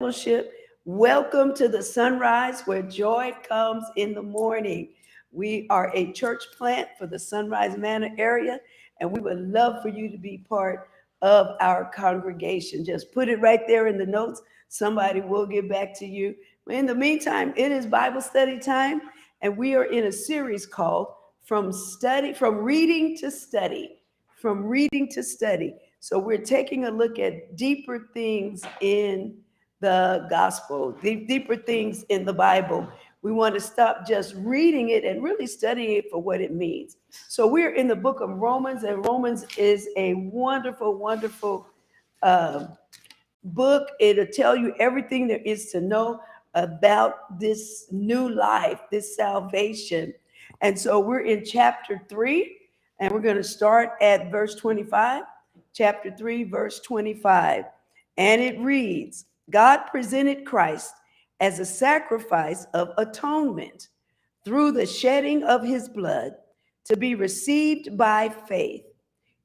Fellowship. Welcome to the sunrise where joy comes in the morning. We are a church plant for the Sunrise Manor area, and we would love for you to be part of our congregation. Just put it right there in the notes. Somebody will get back to you. In the meantime, it is Bible study time, and we are in a series called From Reading to Study. From Reading to Study. So we're taking a look at deeper things in the gospel, deeper things in the Bible. We want to stop just reading it and really studying it for what it means. So we're in the book of Romans, and Romans is a wonderful, wonderful uh, book. It'll tell you everything there is to know about this new life, this salvation. And so we're in chapter 3, and we're going to start at verse 25. Chapter 3, verse 25. And it reads, God presented Christ as a sacrifice of atonement through the shedding of his blood to be received by faith.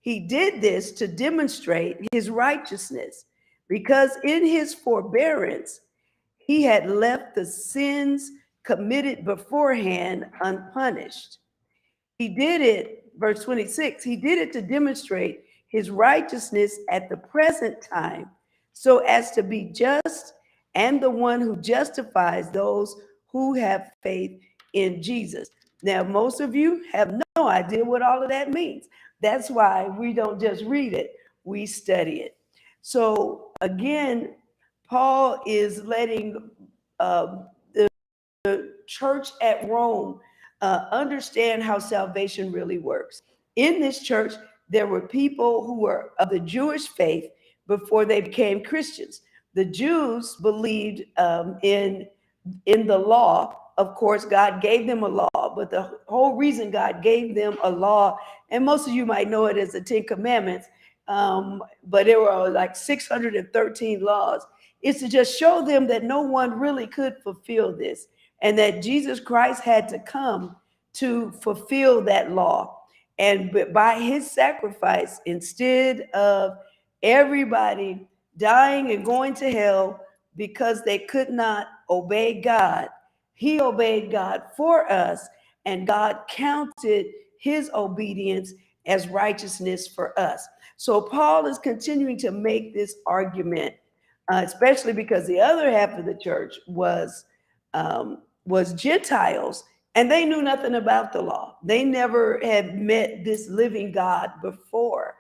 He did this to demonstrate his righteousness because in his forbearance he had left the sins committed beforehand unpunished. He did it, verse 26, he did it to demonstrate his righteousness at the present time, so as to be just and the one who justifies those who have faith in Jesus. Now, most of you have no idea what all of that means. That's why we don't just read it, we study it. So, again, Paul is letting the church at Rome understand how salvation really works. In this church, there were people who were of the Jewish faith before they became Christians. The Jews believed in the law. Of course, God gave them a law, but the whole reason God gave them a law, and most of you might know it as the Ten Commandments, but there were like 613 laws, is to just show them that no one really could fulfill this, and that Jesus Christ had to come to fulfill that law. And by his sacrifice, instead of everybody dying and going to hell because they could not obey God, he obeyed God for us, and God counted his obedience as righteousness for us. So Paul is continuing to make this argument, especially because the other half of the church was Gentiles, and they knew nothing about the law. They never had met this living God before.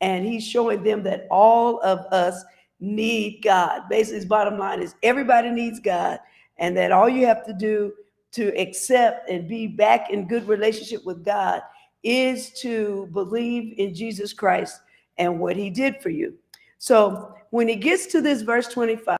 And he's showing them that all of us need God. Basically, his bottom line is everybody needs God, and that all you have to do to accept and be back in good relationship with God is to believe in Jesus Christ and what he did for you. So when he gets to this verse 25,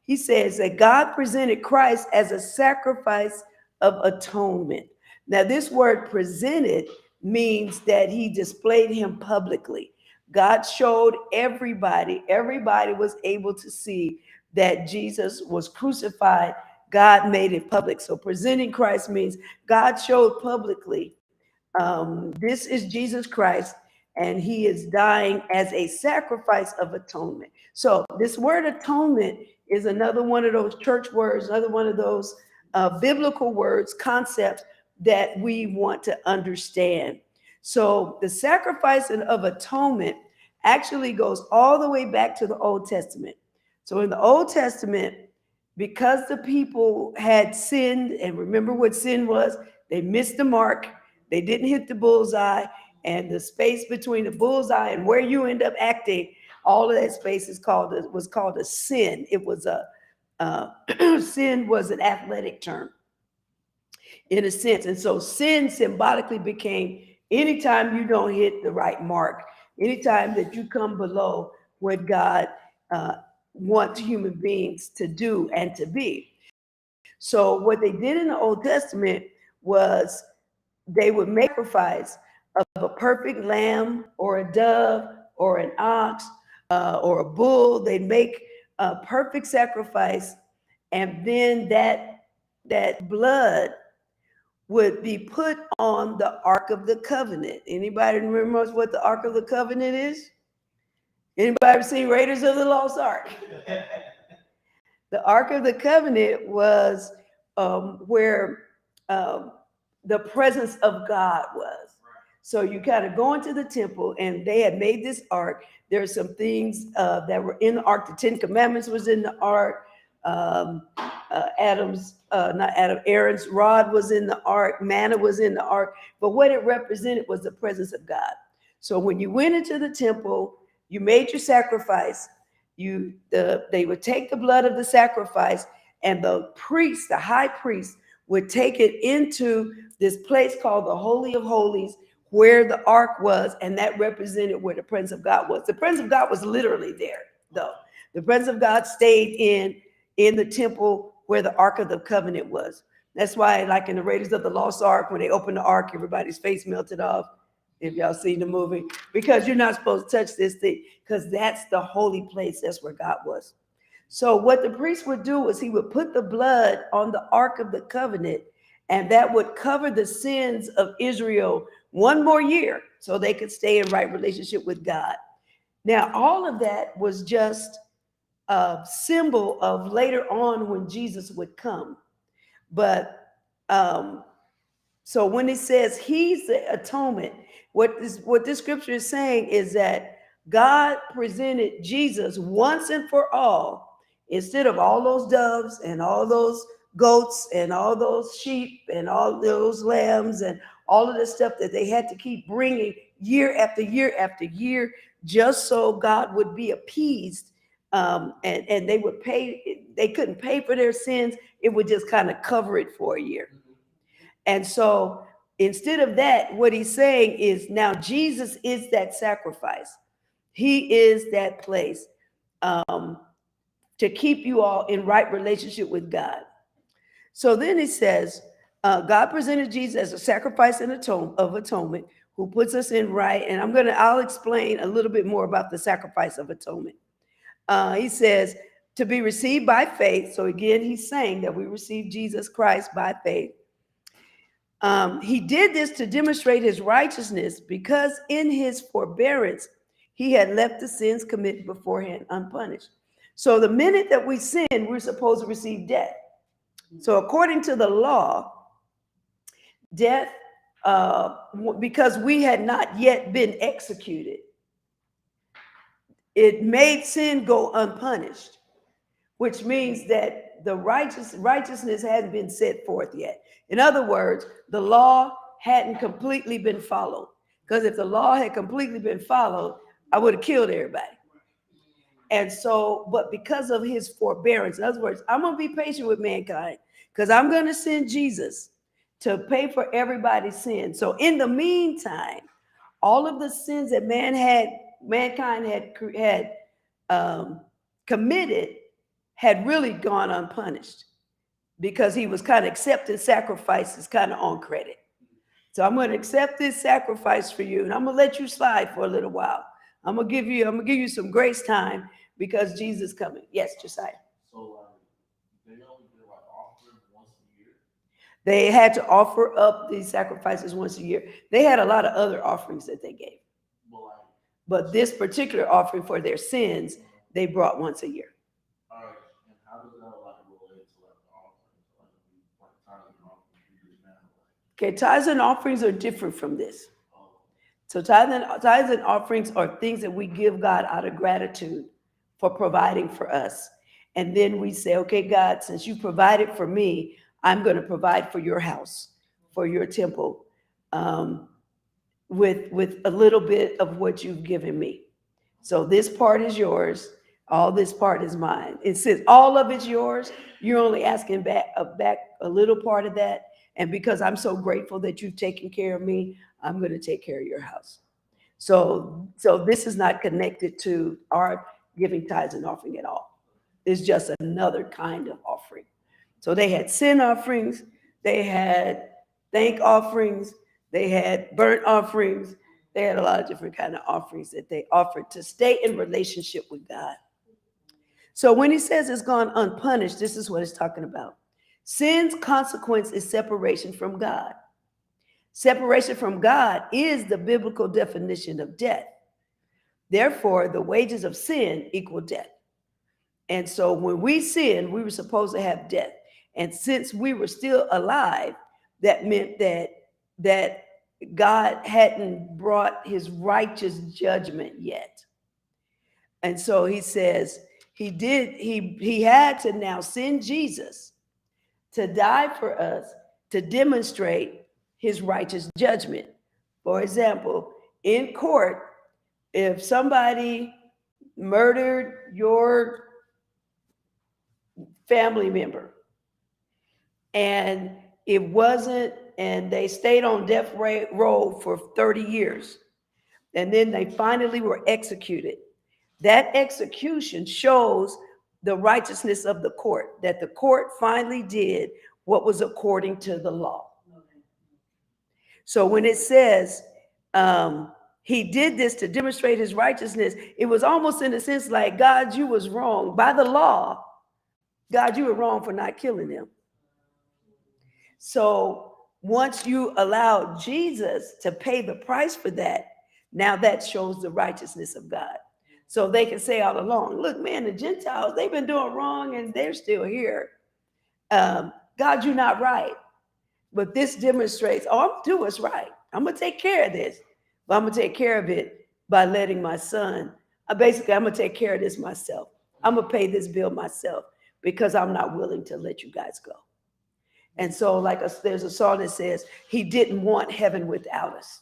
he says that God presented Christ as a sacrifice of atonement. Now, this word presented means that he displayed him publicly. God showed everybody was able to see that Jesus was crucified. God made it public. So presenting Christ means God showed publicly, this is Jesus Christ, and he is dying as a sacrifice of atonement. So this word atonement is another one of those church words, another one of those biblical words, concepts that we want to understand. So the sacrifice of atonement actually goes all the way back to the Old Testament. So in the Old Testament, because the people had sinned, and remember what sin was, they missed the mark, they didn't hit the bullseye, and the space between the bullseye and where you end up acting, all of that space was called a sin. It was a sin was an athletic term in a sense. And so sin symbolically became anytime you don't hit the right mark, anytime that you come below what God wants human beings to do and to be. So what they did in the Old Testament was they would make a sacrifice of a perfect lamb or a dove or an ox or a bull. They'd make a perfect sacrifice, and then that blood would be put on the Ark of the Covenant. Anybody remember what the Ark of the Covenant is? Anybody ever seen Raiders of the Lost Ark? The Ark of the Covenant was where um, the presence of God was. So you kind of go into the temple, and they had made this ark. There's some things that were in the ark. The Ten Commandments was in the ark. Not Adam, Aaron's rod was in the ark. Manna was in the ark. But what it represented was the presence of God. So when you went into the temple, you made your sacrifice. They would take the blood of the sacrifice, and the priest, the high priest, would take it into this place called the Holy of Holies, where the ark was, and that represented where the presence of God was. The presence of God was literally there, though. The presence of God stayed in the temple where the Ark of the Covenant was. That's why, like in the Raiders of the Lost Ark, when they opened the ark, everybody's face melted off. If y'all seen the movie, because you're not supposed to touch this thing, because that's the holy place. That's where God was. So what the priest would do was he would put the blood on the Ark of the Covenant, and that would cover the sins of Israel one more year so they could stay in right relationship with God. Now, all of that was just a symbol of later on when Jesus would come. But so when it says he's the atonement, what this scripture is saying is that God presented Jesus once and for all, instead of all those doves and all those goats and all those sheep and all those lambs and all of the stuff that they had to keep bringing year after year after year, just so God would be appeased. And they would pay, they couldn't pay for their sins. It would just kind of cover it for a year. And so instead of that, what he's saying is now Jesus is that sacrifice. He is that place to keep you all in right relationship with God. So then it says, God presented Jesus as a sacrifice and of atonement, who puts us in right. And I'll explain a little bit more about the sacrifice of atonement. He says to be received by faith. So again, he's saying that we receive Jesus Christ by faith. He did this to demonstrate his righteousness, because in his forbearance, he had left the sins committed beforehand unpunished. So the minute that we sin, we're supposed to receive death. So according to the law, death, because we had not yet been executed, it made sin go unpunished, which means that the righteousness hadn't been set forth yet. In other words, the law hadn't completely been followed. Because if the law had completely been followed, I would have killed everybody. And so, but because of his forbearance, in other words, I'm going to be patient with mankind, because I'm going to send Jesus to pay for everybody's sins. So in the meantime, all of the sins that mankind had committed had really gone unpunished, because he was kind of accepting sacrifices kind of on credit. So I'm going to accept this sacrifice for you, and I'm going to let you slide for a little while. I'm going to give you some grace time, because Jesus is coming. Yes, Josiah. So they only did like offering once a year? They had to offer up these sacrifices once a year. They had a lot of other offerings that they gave. But this particular offering for their sins, they brought once a year. All right. And how does that relate to the offerings, tithes and offerings? Okay, tithes and offerings are different from this. So tithes and offerings are things that we give God out of gratitude for providing for us. And then we say, okay, God, since you provided for me, I'm going to provide for your house, for your temple, with a little bit of what you've given me. So this part is yours. All this part is mine. It says all of it's yours. You're only asking back a little part of that. And because I'm so grateful that you've taken care of me, I'm going to take care of your house. So this is not connected to our giving tithes and offering at all. It's just another kind of offering. So they had sin offerings, they had thank offerings, they had burnt offerings, they had a lot of different kind of offerings that they offered to stay in relationship with God. So when he says it's gone unpunished, this is what it's talking about. Sin's consequence is separation from God. Separation from God is the biblical definition of death. Therefore, the wages of sin equal death. And so when we sinned, we were supposed to have death. And since we were still alive, that meant that God hadn't brought his righteous judgment yet. And so he says he had to now send Jesus to die for us to demonstrate his righteous judgment. For example, in court, if somebody murdered your family member and and they stayed on death row for 30 years, and then they finally were executed. That execution shows the righteousness of the court, that the court finally did what was according to the law. So when it says he did this to demonstrate his righteousness, it was almost in a sense like, God, you was wrong. By the law, God, you were wrong for not killing him. So once you allow Jesus to pay the price for that, now that shows the righteousness of God. So they can say all along, look, man, the Gentiles, they've been doing wrong and they're still here. God, you're not right. But this demonstrates, oh, I'm doing what's right. I'm going to take care of this. But I'm going to take care of it by letting my son, basically, I'm going to take care of this myself. I'm going to pay this bill myself because I'm not willing to let you guys go. And so there's a song that says, he didn't want heaven without us.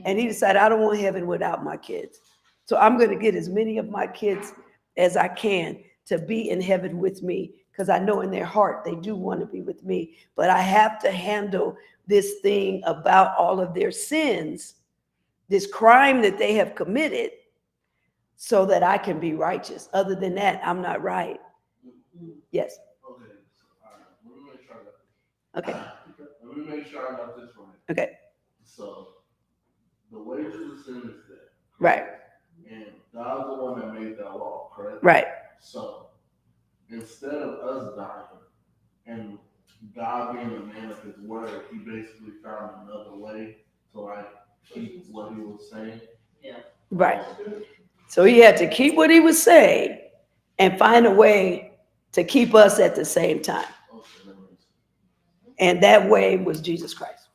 And he decided, I don't want heaven without my kids. So I'm going to get as many of my kids as I can to be in heaven with me, because I know in their heart they do want to be with me. But I have to handle this thing about all of their sins, this crime that they have committed, so that I can be righteous. Other than that, I'm not right. Yes. Okay. So, all right. Let me make sure I got this. Okay. Let me make sure I got this right. Okay. So, the wages of sin is death. Right. And God's the one that made that law, correct? Right. So, instead of us dying and God being a man of his word, he basically found another way to keep what he was saying. Yeah. Right. So he had to keep what he was saying and find a way to keep us at the same time. And that way was Jesus Christ.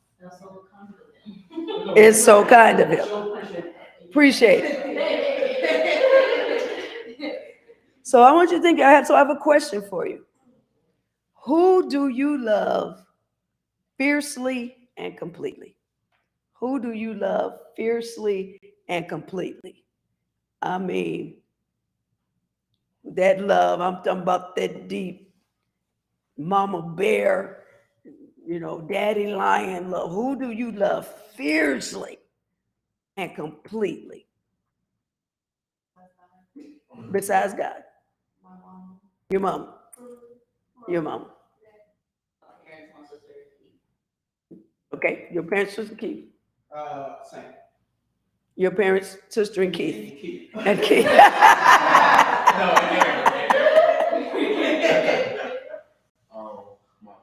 It's so kind of him. Appreciate it. So I want you to think, I have a question for you. Who do you love fiercely and completely? Who do you love fiercely and completely? I mean, that love, I'm talking about that deep mama bear, daddy lion love. Who do you love fiercely and completely? Besides God. Your mom. Your mom. Okay, your parents, sister Keith. Same. Your parents, sister and Keith. Keith. And Keith. My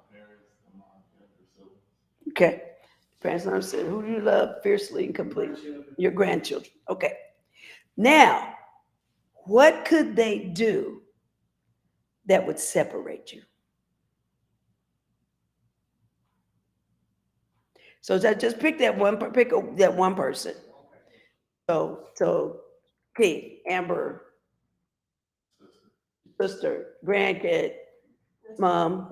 parents and my younger siblings. Okay. Parents and siblings. Who do you love fiercely and completely? Your grandchildren. Okay. Now, what could they do that would separate you? So just pick that one person. So Keith, Amber, sister, grandkid, mom,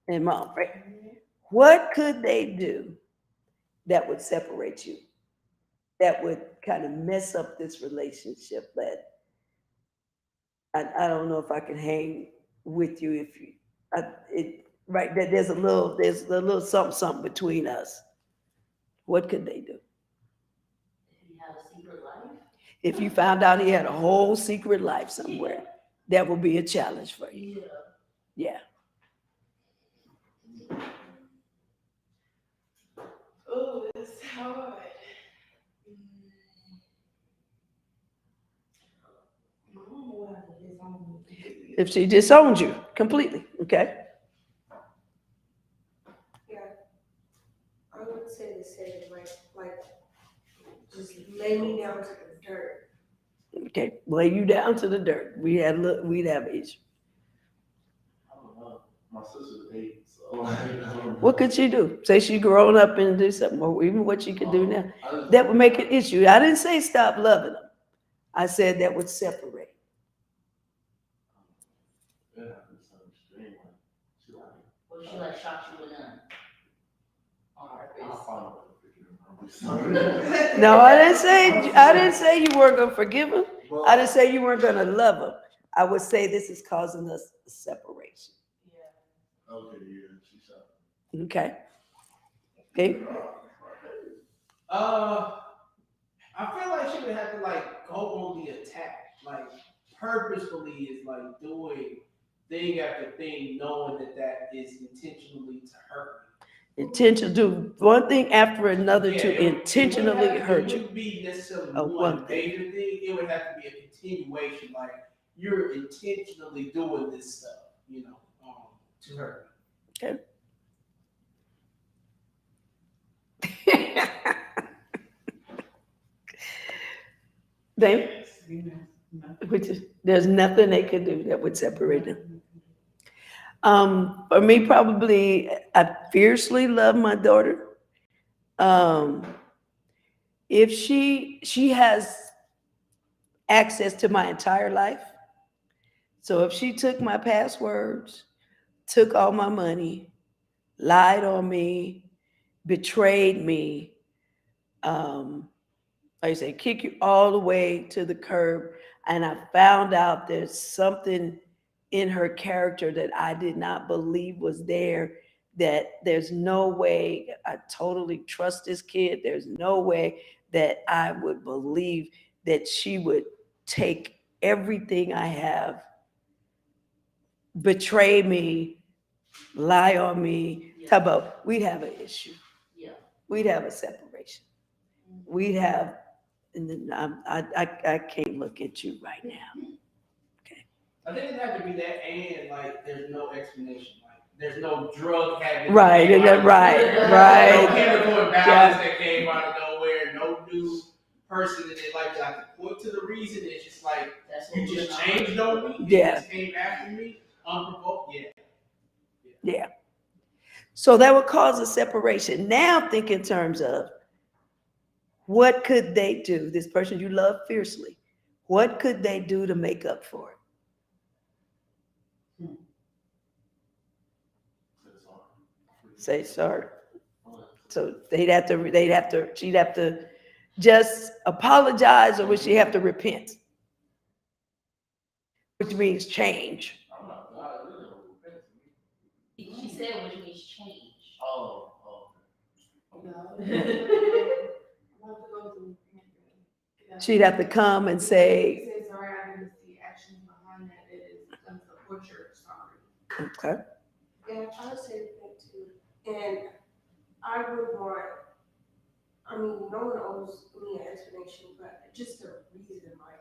and mom, right? What could they do that would separate you? That would kind of mess up this relationship that I don't know if I can hang with you if you, right, that there's a little something between us. What could they do? If he had a secret life? If you found out he had a whole secret life somewhere, that would be a challenge for you. Yeah. Oh, it's hard. If she disowned you completely, okay? Yeah, I would say the same, like, just lay me down to the dirt Okay, lay you down to the dirt. We'd have issues. I don't know. My sister's 8, so like, I don't know. What could she do? Say she grown up and do something, or even what she could do now. I just, That would make an issue. I didn't say stop loving them. I said that would separate. it happened so extreme. Like, she like, Or she like shot you with a gun on her I'll face. find a way to forgive her. I'm No, I didn't say you weren't gonna forgive them. I didn't say you weren't gonna love them. I would say this is causing us a separation. Okay, yeah, she shot. Okay. Okay. I feel like she would have to like go on the attack, like purposefully is like doing thing after thing, knowing that that is intentionally to hurt Intention do one thing after me. another Yeah, to it would intentionally have to- hurt It you. wouldn't be necessarily Oh, one one thing. major thing. It would have to be a continuation, like you're intentionally doing this stuff, to hurt me. Okay. They, which is, there's nothing they could do that would separate them. For me, probably, I fiercely love my daughter. Um, if she has access to my entire life, so if she took my passwords, took all my money, lied on me, betrayed me, like I say, kick you all the way to the curb, and I found out there's something in her character that I did not believe was there, that there's no way I totally trust this kid. There's no way that I would believe that she would take everything I have, betray me, lie on me. Yeah. Talk about, we'd have an issue. Yeah. We'd have a separation. We'd have, and then I can't look at you right now. I think it had to be that, and like there's no explanation, like there's no drug habit. Right, that came out of right, nowhere, right. No chemical imbalance Yeah. that came out of nowhere. No new person in their life that I can point to the reason. It's just like That's what you we're just not- changed on me. Yeah. You just came after me unprovoked. Yeah. Yeah. So that would cause a separation. Now think in terms of what could they do? This person you love fiercely, what could they do to make up for it? Say sorry. So she'd have to just apologize, or would she have to repent? Which means change. I'm not God, it really don't repent to me. She said, which means change. Oh. She'd have to come and say, Say sorry, I didn't see actions behind that. It is the butcher, sorry. okay, And I would say that too. And I would want, I mean, no one owes me an explanation, but just a reason, like,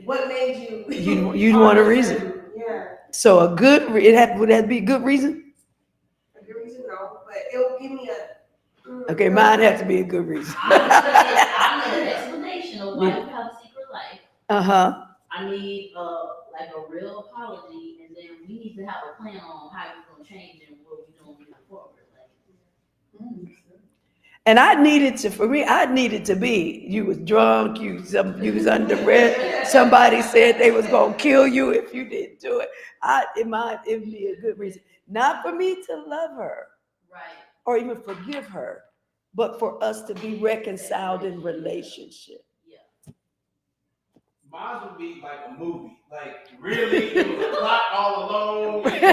what made you? You'd want a reason. Yeah, So would that be a good reason? a good reason, no, but it'll give me a. Okay, mine has to be a good reason. I need an explanation of why you have a secret life. Uh-huh. I need like a real apology, and then we need to have a plan on how you're gonna change and what we're doing moving forward. Like, And I needed to be, you was drunk, you was under red, somebody said they was gonna kill you if you didn't do it. It'd be a good reason, not for me to love her right. or even forgive her, but for us to be reconciled in relationship. Yeah. Mine would be like a movie. Like really, it was a plot all along. Saved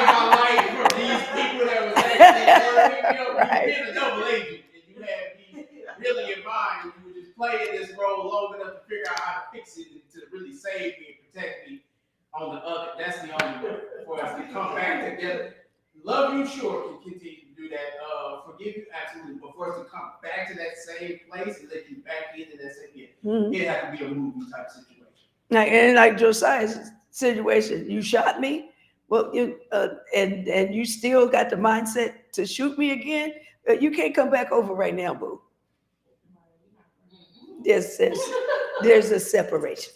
my life from these people that was actually Right. you did a double agent, and you had me really in mind. You were just playing this role long enough to figure out how to fix it and to really save me and protect me on the other. That's the only way for us to come back together. Love you, sure, can continue to do that. Forgive you, absolutely. But for us to come back to that same place and let you back into that same, Mhm. it had to be a movie type situation. Like Josiah's situation, you shot me, well, and you still got the mindset to shoot me again. You can't come back over right now, boo. there's this, there's a separation.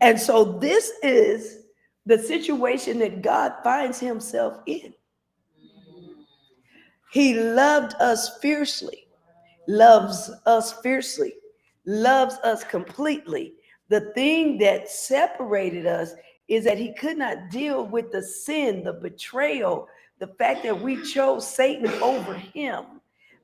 And so this is the situation that God finds himself in. He loved us fiercely, loves us fiercely, loves us completely. The thing that separated us is that he could not deal with the sin, the betrayal, the fact that we chose Satan over him,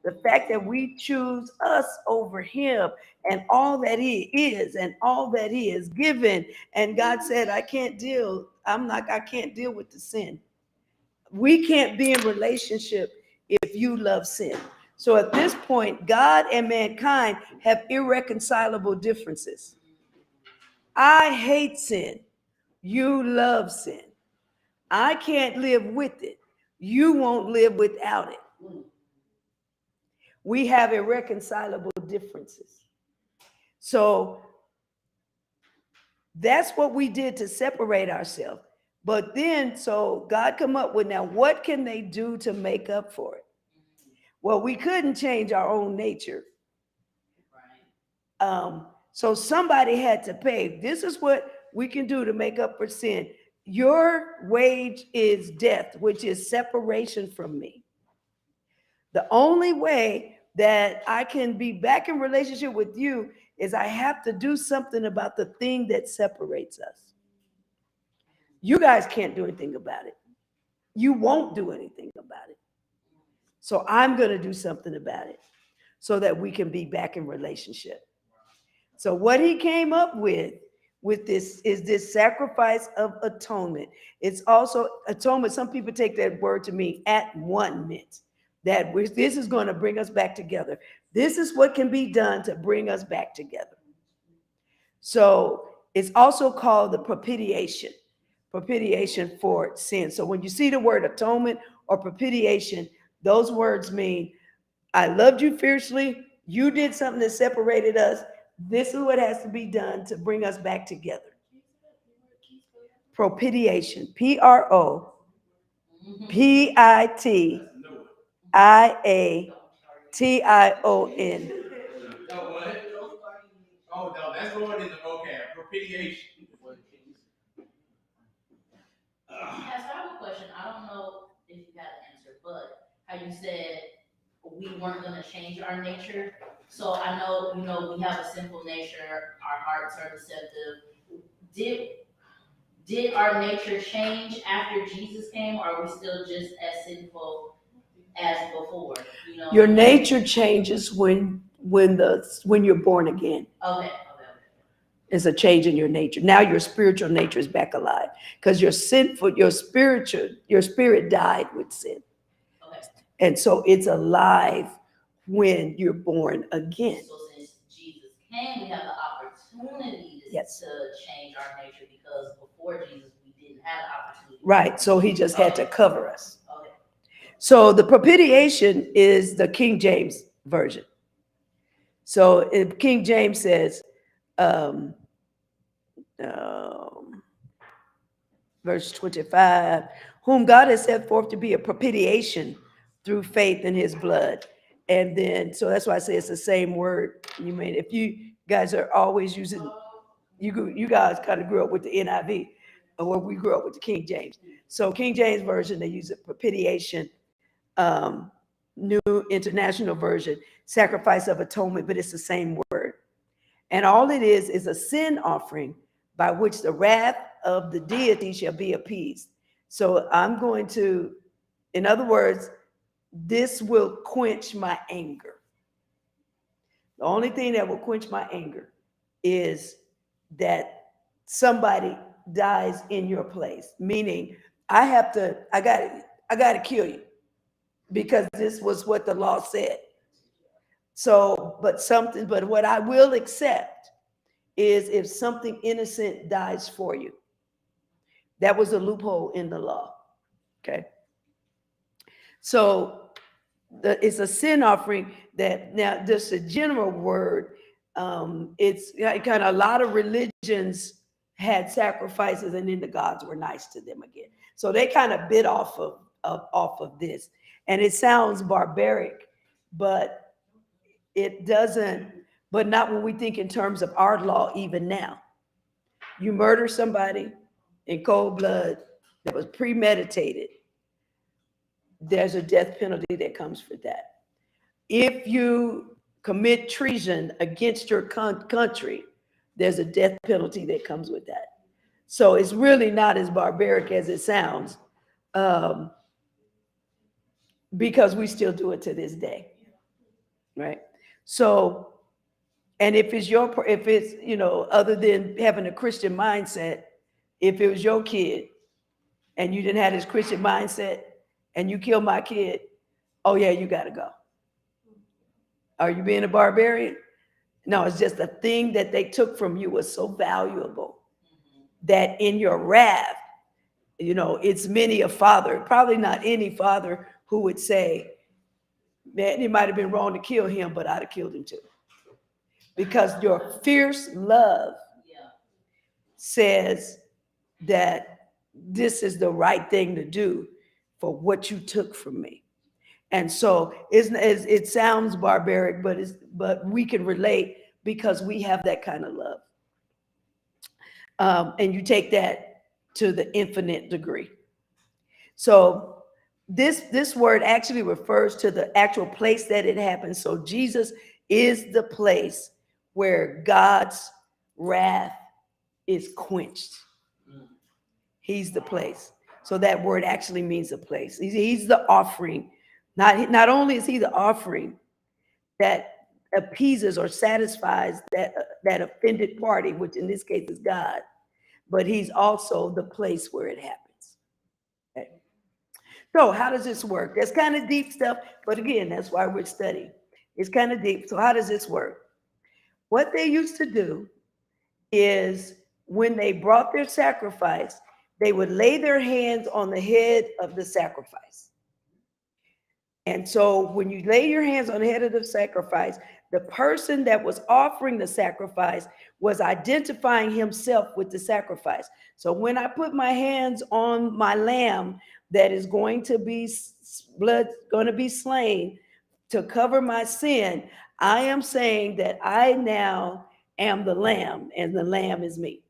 the fact that we choose us over him, and all that he is and all that he has given. And God said, I can't deal with the sin. We can't be in relationship if you love sin. So at this point, God and mankind have irreconcilable differences. I hate sin. You love sin. I can't live with it. You won't live without it. We have irreconcilable differences. So that's what we did to separate ourselves. But then, so God come up with, now what can they do to make up for it? Well, we couldn't change our own nature. So somebody had to pay. This is what we can do to make up for sin. Your wage is death, which is separation from me. The only way that I can be back in relationship with you is I have to do something about the thing that separates us. You guys can't do anything about it. You won't do anything about it. So I'm going to do something about it so that we can be back in relationship. So what he came up with this is this sacrifice of atonement. It's also atonement. Some people take that word to mean at one meant that this is going to bring us back together. This is what can be done to bring us back together. So it's also called the propitiation for sin. So when you see the word atonement or propitiation, those words mean I loved you fiercely. You did something that separated us. This is what has to be done to bring us back together. Propitiation. Propitiation. No, what? Oh, no, that's going in the vocab. Propitiation. Yeah, so I have a question. I don't know if you got an answer, but how you said we weren't gonna change our nature. So I know, we have a sinful nature, our hearts are deceptive. Did our nature change after Jesus came, or are we still just as sinful as before? Your nature changes when you're born again. Okay. It's a change in your nature. Now your spiritual nature is back alive because your spirit died with sin. Okay. And so it's alive when you're born again. So since Jesus came, we have the opportunity to change our nature, because before Jesus, we didn't have the opportunity. Right. So he just had to cover us. Okay. So the propitiation is the King James version. So King James says, verse 25, whom God has set forth to be a propitiation through faith in his blood. And then, so that's why I say it's the same word. You mean, if you guys are always using, you guys kind of grew up with the NIV, or we grew up with the King James. So King James version, they use it propitiation. New International Version, sacrifice of atonement, but it's the same word. And all it is a sin offering by which the wrath of the deity shall be appeased. So I'm going to, in other words, this will quench my anger. The only thing that will quench my anger is that somebody dies in your place. Meaning, I got to kill you because this was what the law said. So, but what I will accept is if something innocent dies for you. That was a loophole in the law. Okay. So it's a sin offering that now just a general word. It's kind of a lot of religions had sacrifices and then the gods were nice to them again. So they kind of bit off of this. And it sounds barbaric, but it doesn't, but not when we think in terms of our law even now. You murder somebody in cold blood that was premeditated, there's a death penalty that comes for that. If you commit treason against your country, there's a death penalty that comes with that. So it's really not as barbaric as it sounds, um, because we still do it to this day, right? So, and if it's, other than having a Christian mindset, if it was your kid and you didn't have this Christian mindset and you kill my kid, oh yeah, you got to go. Are you being a barbarian? No, it's just the thing that they took from you was so valuable that in your wrath, it's many a father, probably not any father who would say, man, it might have been wrong to kill him, but I'd have killed him too. Because your fierce love says that this is the right thing to do for what you took from me. And so it sounds barbaric, but we can relate because we have that kind of love. And you take that to the infinite degree. So this word actually refers to the actual place that it happens. So Jesus is the place where God's wrath is quenched. He's the place. So that word actually means a place. He's the offering. Not only is he the offering that appeases or satisfies that offended party, which in this case is God, but he's also the place where it happens. Okay. So how does this work? That's kind of deep stuff, but again, that's why we're studying. It's kind of deep. So how does this work? What they used to do is when they brought their sacrifice, they would lay their hands on the head of the sacrifice. And so when you lay your hands on the head of the sacrifice, the person that was offering the sacrifice was identifying himself with the sacrifice. So when I put my hands on my lamb that is going to be blood, going to be slain to cover my sin, I am saying that I now am the lamb and the lamb is me.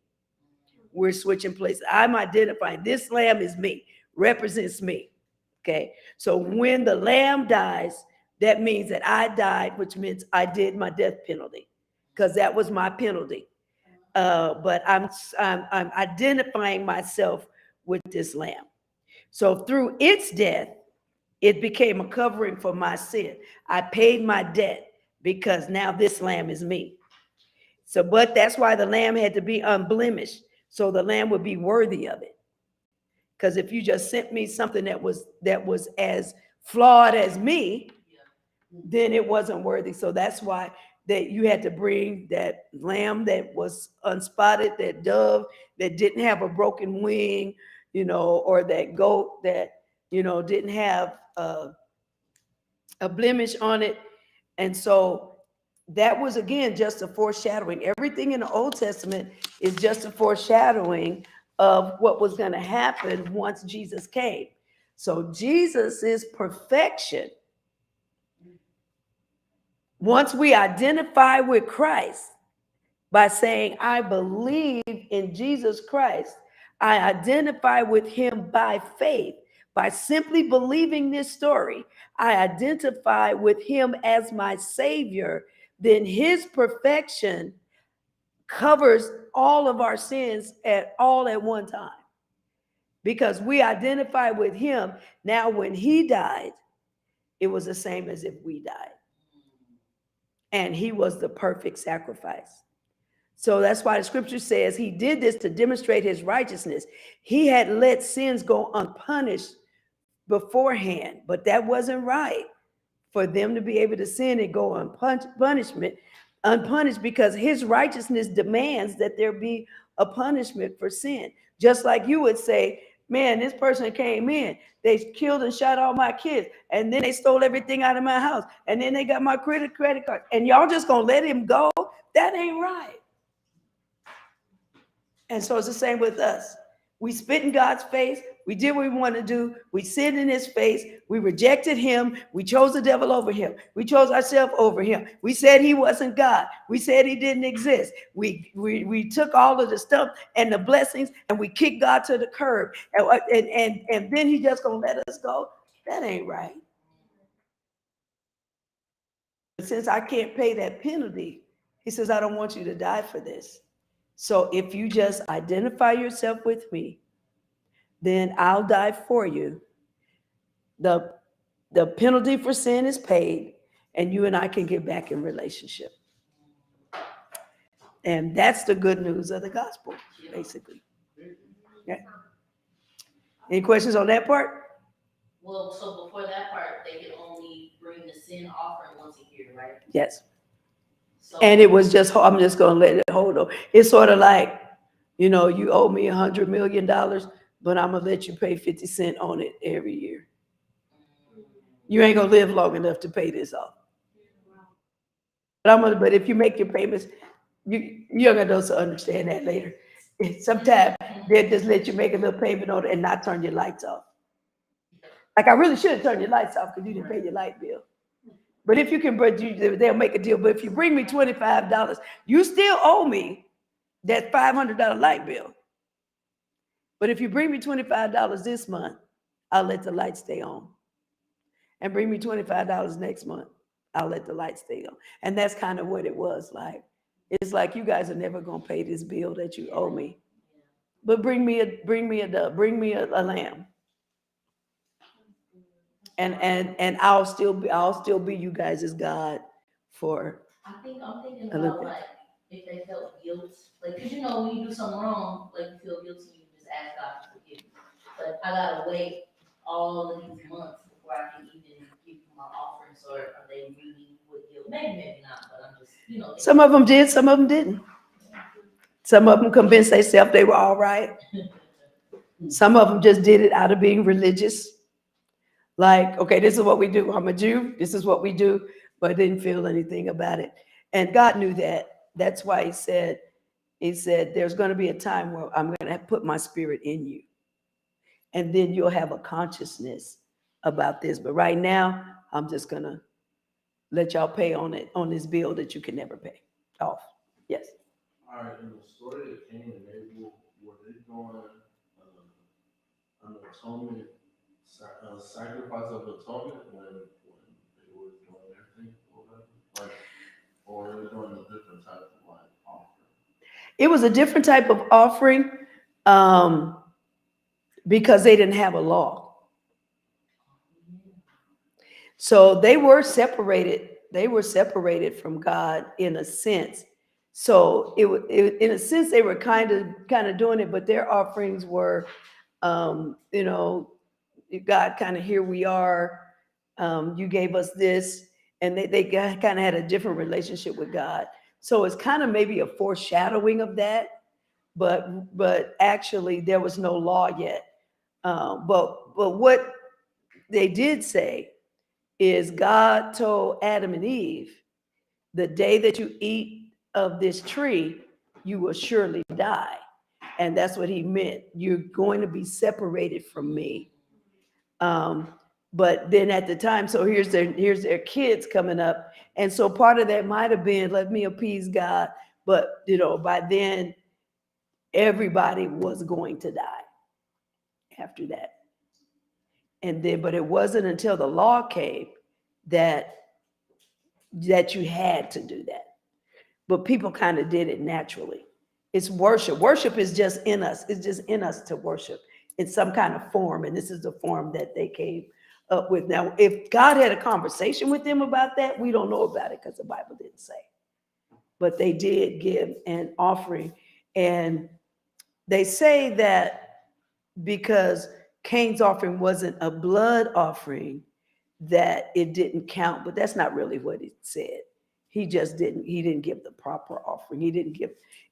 We're switching places. I'm identifying this lamb is me, represents me. Okay. So when the lamb dies, that means that I died, which means I did my death penalty because that was my penalty. But I'm identifying myself with this lamb. So through its death, it became a covering for my sin. I paid my debt because now this lamb is me. So, but that's why the lamb had to be unblemished, so the lamb would be worthy of it. Because if you just sent me something that was as flawed as me, then it wasn't worthy. So that's why that you had to bring that lamb that was unspotted, that dove that didn't have a broken wing, or that goat that didn't have a blemish on it. And so that was, again, just a foreshadowing. Everything in the Old Testament is just a foreshadowing of what was going to happen once Jesus came. So Jesus is perfection. Once we identify with Christ by saying, I believe in Jesus Christ, I identify with him by faith. By simply believing this story, I identify with him as my Savior. Then his perfection covers all of our sins at one time. Because we identify with him. Now, when he died, it was the same as if we died. And he was the perfect sacrifice. So that's why the scripture says he did this to demonstrate his righteousness. He had let sins go unpunished beforehand, but that wasn't right for them to be able to sin and go unpunished, because his righteousness demands that there be a punishment for sin. Just like you would say, man, this person came in, they killed and shot all my kids, and then they stole everything out of my house, and then they got my credit card, and y'all just gonna let him go? That ain't right. And so it's the same with us. We spit in God's face. We did what we want to do. We sinned in his face. We rejected him. We chose the devil over him. We chose ourselves over him. We said he wasn't God. We said he didn't exist. We took all of the stuff and the blessings and we kicked God to the curb. And then he just gonna let us go. That ain't right. Since I can't pay that penalty, he says, I don't want you to die for this. So if you just identify yourself with me, then I'll die for you. The, the penalty for sin is paid, and you and I can get back in relationship. And that's the good news of the gospel, basically. Okay. Any questions on that part? Well, so before that part, they could only bring the sin offering once a year, right? Yes. So, And it was just, I'm just going to let it hold on. It's sort of like, you know, you owe me $100 million, but I'm going to let you pay 50 cents on it every year. You ain't going to live long enough to pay this off. But if you make your payments, you're going to understand that later. Sometimes they'll just let you make a little payment on it and not turn your lights off. Like I really should have turned your lights off because you didn't pay your light bill. But if you can, they'll make a deal. But if you bring me $25, you still owe me that $500 light bill. But if you bring me $25 this month, I'll let the light stay on. And bring me $25 next month, I'll let the light stay on. And that's kind of what it was like. It's like you guys are never gonna pay this bill that you owe me. But bring me a lamb. And I'll still be you guys as God for I'm thinking a little about bit. like if they felt guilt, like because you know when you do something wrong, like you feel guilty, you just ask God to forgive you. But I gotta wait all of these months before I can even give you my offerings, or are they really with guilt? Maybe not, but I'm just Some of them did, some of them didn't. Some of them convinced themselves they were all right. Some of them just did it out of being religious. Like, okay, this is what we do. I'm a Jew. This is what we do, but didn't feel anything about it. And God knew that. That's why he said, there's going to be a time where I'm going to put my spirit in you. And then you'll have a consciousness about this. But right now, I'm just going to let y'all pay on this bill that you can never pay off. Yes. All right, in the story of Cain and Abel, were they doing an atonement, sacrifice of atonement when they were doing their thing or whatever? Like, or were they doing a different type of like offering? It was a different type of offering because they didn't have a law. So they were separated. They were separated from God in a sense. So in a sense, they were kind of doing it, but their offerings were, God, kind of, here we are. You gave us this, and they kind of had a different relationship with God. So it's kind of maybe a foreshadowing of that, but actually there was no law yet. But what they did say is God told Adam and Eve, the day that you eat of this tree, you will surely die. And that's what he meant. You're going to be separated from me. But then at the time, so here's their kids coming up. And so part of that might have been, let me appease God. But, by then, everybody was going to die after that. And then, but it wasn't until the law came that you had to do that. But people kind of did it naturally. It's worship. Worship is just in us. It's just in us to worship in some kind of form. And this is the form that they came up with. Now, if God had a conversation with them about that, we don't know about it because the Bible didn't say. But they did give an offering. And they say that because Cain's offering wasn't a blood offering, that it didn't count, but that's not really what it said. He didn't give the proper offering.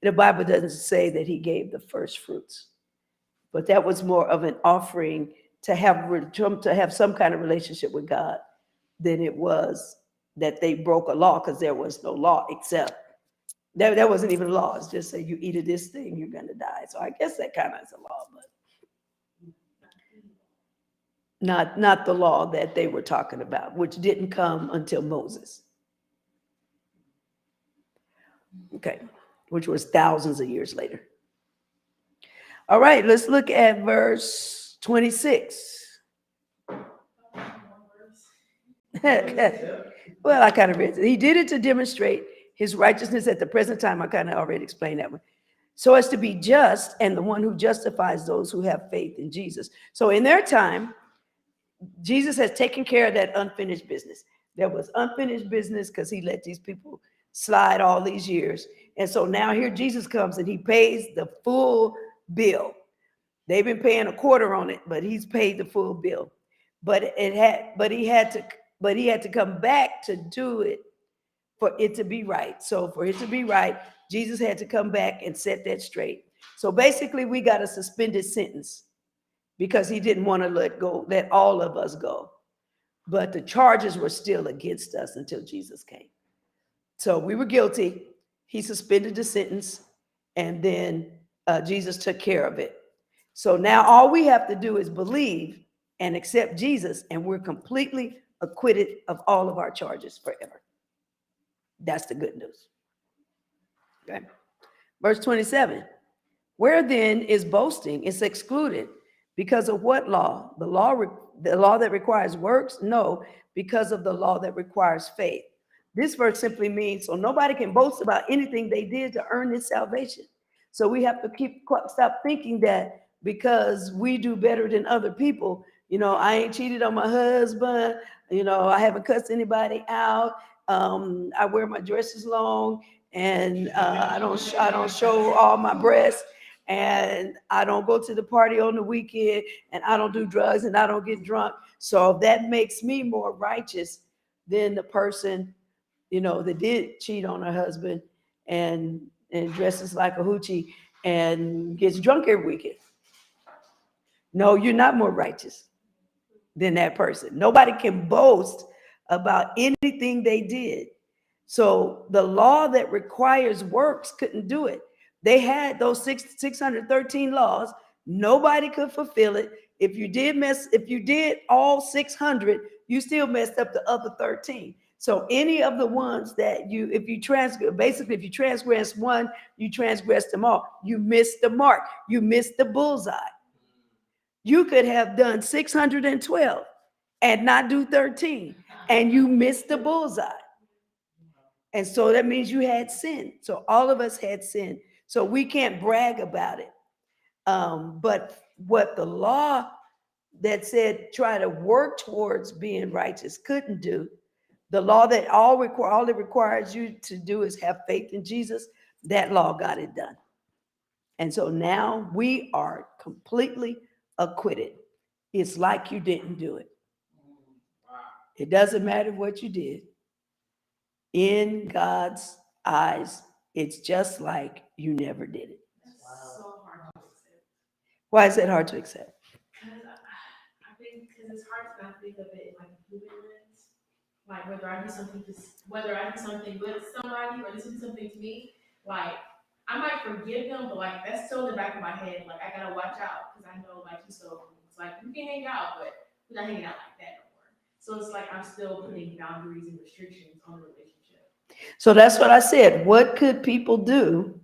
The Bible doesn't say that he gave the first fruits, but that was more of an offering to have some kind of relationship with God than it was that they broke a law, because there was no law except that wasn't even a law. It's just say you eat of this thing, you're going to die. So I guess that kind of is a law, but not the law that they were talking about, which didn't come until Moses. Okay, which was thousands of years later. All right, let's look at verse 26. Well, I kind of read it. He did it to demonstrate his righteousness at the present time. I kind of already explained that one. So as to be just and the one who justifies those who have faith in Jesus. So in their time, Jesus has taken care of that unfinished business. There was unfinished business because he let these people slide all these years. And so now here Jesus comes and he pays the full bill. They've been paying a quarter on it, but he's paid the full bill. But he had to come back to do it for it to be right. So for it to be right, Jesus had to come back and set that straight. So basically, we got a suspended sentence because he didn't want to let all of us go. But the charges were still against us until Jesus came. So we were guilty. He suspended the sentence, and then Jesus took care of it. So now all we have to do is believe and accept Jesus, and we're completely acquitted of all of our charges forever. That's the good news. Okay. Verse 27. Where then is boasting? It's excluded. Because of what law? The law that requires works? No, because of the law that requires faith. This verse simply means so nobody can boast about anything they did to earn this salvation. So we have to stop thinking that because we do better than other people, I ain't cheated on my husband, I haven't cussed anybody out, I wear my dresses long, and I don't show all my breasts, and I don't go to the party on the weekend, and I don't do drugs, and I don't get drunk. So that makes me more righteous than the person, that did cheat on her husband and dresses like a hoochie and gets drunk every weekend. No, you're not more righteous than that person. Nobody can boast about anything they did. So the law that requires works couldn't do it. They had those 613 laws. Nobody could fulfill it. If you did all 600, you still messed up the other 13. So any of the ones that if you transgress one, you transgress them all. You missed the mark. You missed the bullseye. You could have done 612 and not do 13, and you missed the bullseye. And so that means you had sin. So all of us had sin. So we can't brag about it. But what the law that said try to work towards being righteous couldn't do, the law that all it requires you to do is have faith in Jesus, that law got it done. And so now we are completely acquitted. It's like you didn't do it. It doesn't matter what you did. In God's eyes, it's just like you never did it. That's so hard to accept. Why is that hard to accept? Because I think it's hard to not think of it like a human lens. Like whether I do something good to somebody or this is something to me, like I might forgive them, but like that's still in the back of my head. Like I gotta watch out because I know like you so it's like we can hang out, but we're not hanging out like that no more. So it's like I'm still putting boundaries and restrictions on the relationship. So that's what I said. What could people do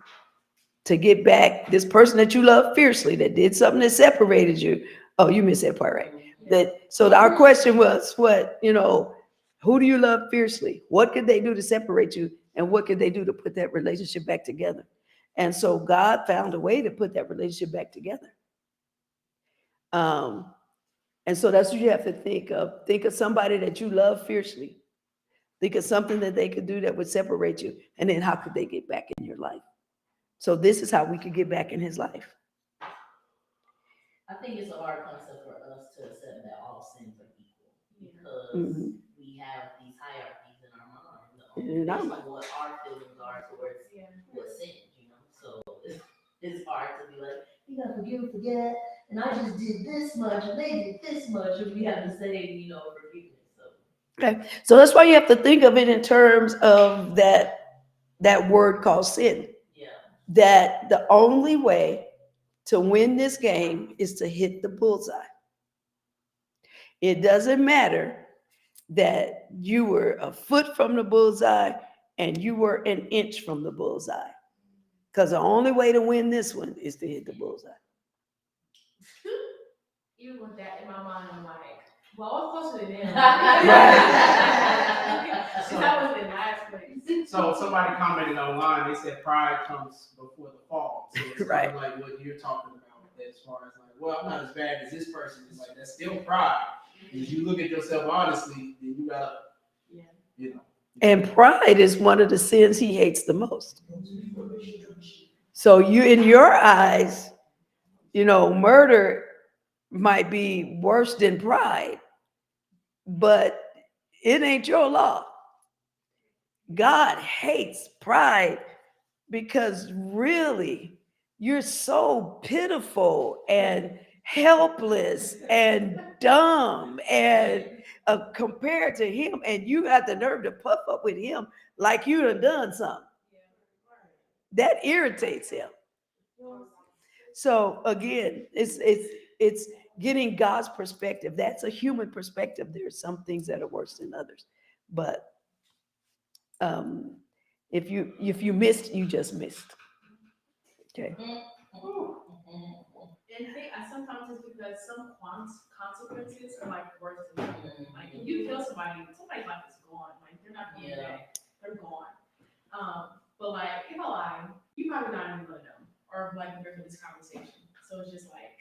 to get back this person that you love fiercely that did something that separated you? Oh, you missed that part, right? So our question was, who do you love fiercely? What could they do to separate you? And what could they do to put that relationship back together? And so God found a way to put that relationship back together. And so that's what you have to think of. Think of somebody that you love fiercely. Think of something that they could do that would separate you. And then how could they get back in your life? So this is how we could get back in his life. I think it's a hard concept for us to accept that all sins are equal because we have these hierarchies in our mind, based on what our feelings are towards what sin, So it's hard to be like, you gotta forgive and forget, and I just did this much, and they did this much, and we have the same, forgiveness. Okay, so that's why you have to think of it in terms of that word called sin. Yeah. That the only way to win this game is to hit the bullseye. It doesn't matter that you were a foot from the bullseye and you were an inch from the bullseye. Because the only way to win this one is to hit the bullseye. Even with that in my mind, I'm like, well, I was closer than them. So- That was in last place. So somebody commented online, they said pride comes before the fall. So it's Right. kind of like what you're talking about as far as like, well, I'm not as bad as this person. It's like, that's still pride. If you look at yourself honestly, then you gotta, Yeah. you know. And pride is one of the sins he hates the most. So you, in your eyes, murder might be worse than pride, but it ain't your law. God hates pride because really you're so pitiful and helpless and dumb and compared to him, and you got the nerve to puff up with him like you done something. That irritates him. So again, it's getting God's perspective. That's a human perspective. There's some things that are worse than others, but um, if you missed, you just missed. Okay. And I sometimes it's because some consequences are like worse than others. Like if you kill somebody, somebody's life is gone. Like they're not coming back. They're gone. But like if I lie, you probably not even gonna know. Or like we're for this conversation. So it's just like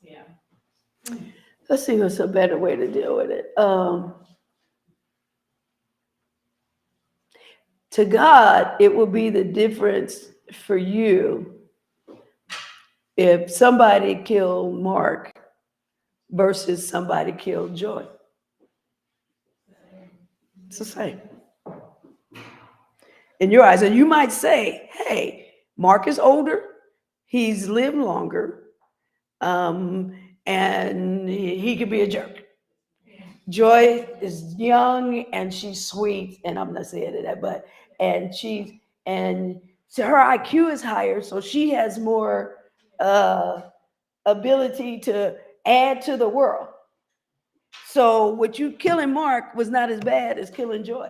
yeah. Let's see what's a better way to deal with it. To God, it will be the difference for you if somebody killed Mark versus somebody killed Joy. It's the same. In your eyes. And you might say, hey, Mark is older, he's lived longer, and he could be a jerk. Joy is young and she's sweet, and I'm not saying that, but and so her IQ is higher, so she has more ability to add to the world. So what you killing Mark was not as bad as killing Joy.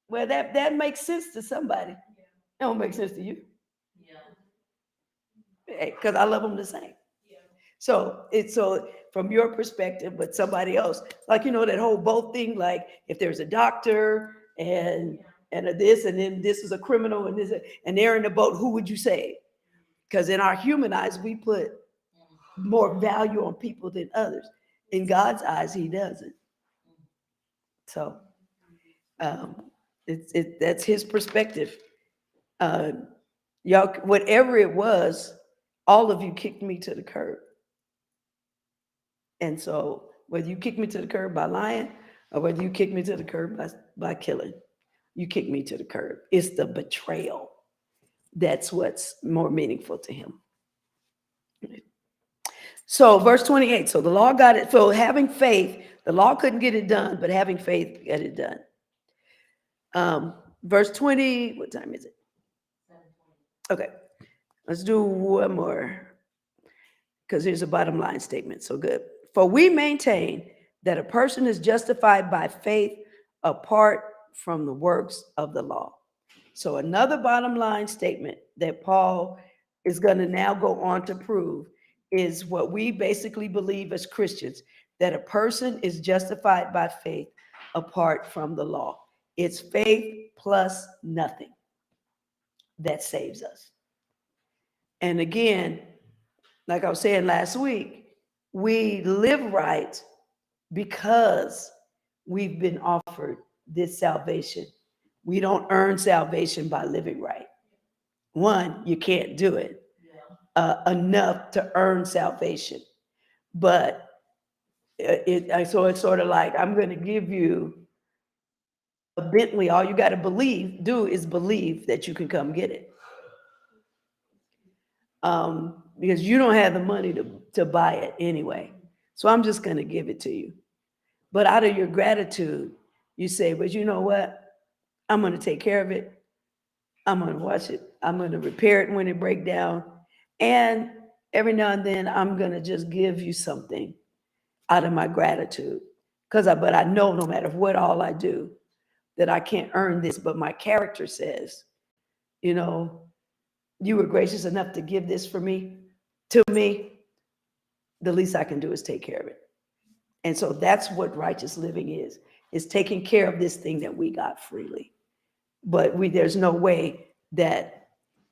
Well, that makes sense to somebody. It don't make sense to you. Because I love them the same. So from your perspective, but somebody else, like that whole both thing, like if there's a doctor and a this and then this is a criminal and this and they're in the boat, who would you save? Because in our human eyes, we put more value on people than others. In God's eyes, he doesn't. So that's his perspective. Y'all, whatever it was, all of you kicked me to the curb. And so whether you kick me to the curb by lying or whether you kick me to the curb by killing, you kick me to the curb. It's the betrayal. That's what's more meaningful to him. So verse 28, so the law got it. So having faith, the law couldn't get it done, but having faith got it done. Verse 20, what time is it? Okay, let's do one more because here's a bottom line statement. So good. For we maintain that a person is justified by faith apart from the works of the law. So another bottom line statement that Paul is going to now go on to prove is what we basically believe as Christians, that a person is justified by faith apart from the law. It's faith plus nothing that saves us. And again, like I was saying last week, we live right because we've been offered this salvation. We don't earn salvation by living right. One, you can't do it enough to earn salvation. But so it's sort of like, I'm going to give you a Bentley. All you got to do is believe that you can come get it. Because you don't have the money to buy it anyway. So I'm just going to give it to you. But out of your gratitude, you say, but you know what? I'm going to take care of it. I'm going to watch it. I'm going to repair it when it breaks down. And every now and then, I'm going to just give you something out of my gratitude. But I know no matter what all I do, that I can't earn this, but my character says, you know, you were gracious enough to give this to me. The least I can do is take care of it. And so that's what righteous living is taking care of this thing that we got freely. But there's no way that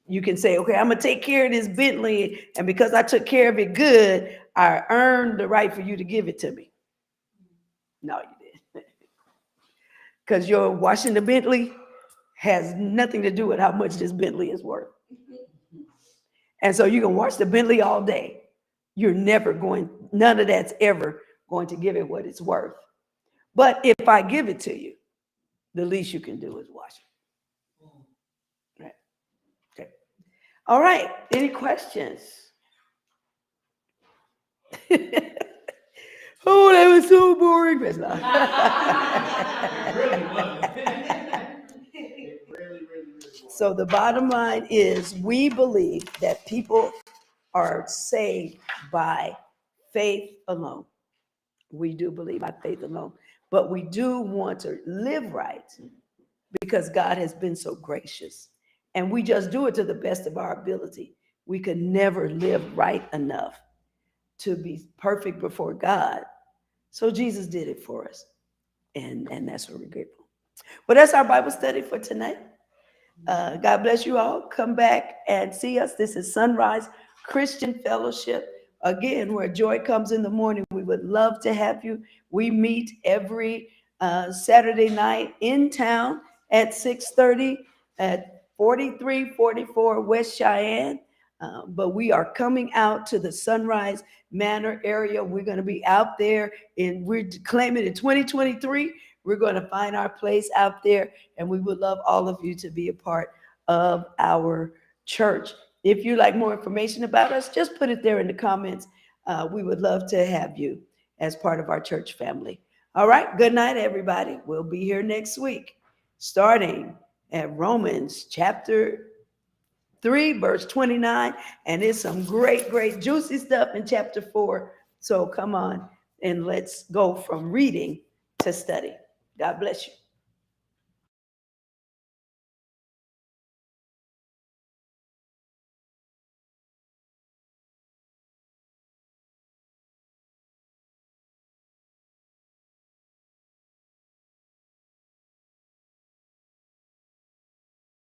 you can say, okay, I'm gonna take care of this Bentley, and because I took care of it good, I earned the right for you to give it to me. No, you didn't. Because your washing the Bentley has nothing to do with how much this Bentley is worth. And so you can wash the Bentley all day. None of that's ever going to give it what it's worth. But if I give it to you, the least you can do is wash it. Right. Okay. All right. Any questions? Oh, that was so boring. But no. It really wasn't. It really was. So the bottom line is we believe that people are saved by faith alone. We do believe by faith alone. But we do want to live right because God has been so gracious. And we just do it to the best of our ability. We could never live right enough to be perfect before God. So Jesus did it for us. And that's what we're grateful. But that's our Bible study for tonight. God bless you all. Come back and see us. This is Sunrise Christian Fellowship. Again, where joy comes in the morning. We would love to have you. We meet every Saturday night in town at 6:30 at 4344 West Cheyenne. But we are coming out to the Sunrise Manor area. We're going to be out there, and we're claiming in 2023, we're going to find our place out there, and we would love all of you to be a part of our church. If you'd like more information about us, just put it there in the comments. We would love to have you as part of our church family. All right, good night, everybody. We'll be here next week, starting at Romans chapter 3, verse 29, and there's some great juicy stuff in chapter 4. So come on and let's go from reading to study. God bless you.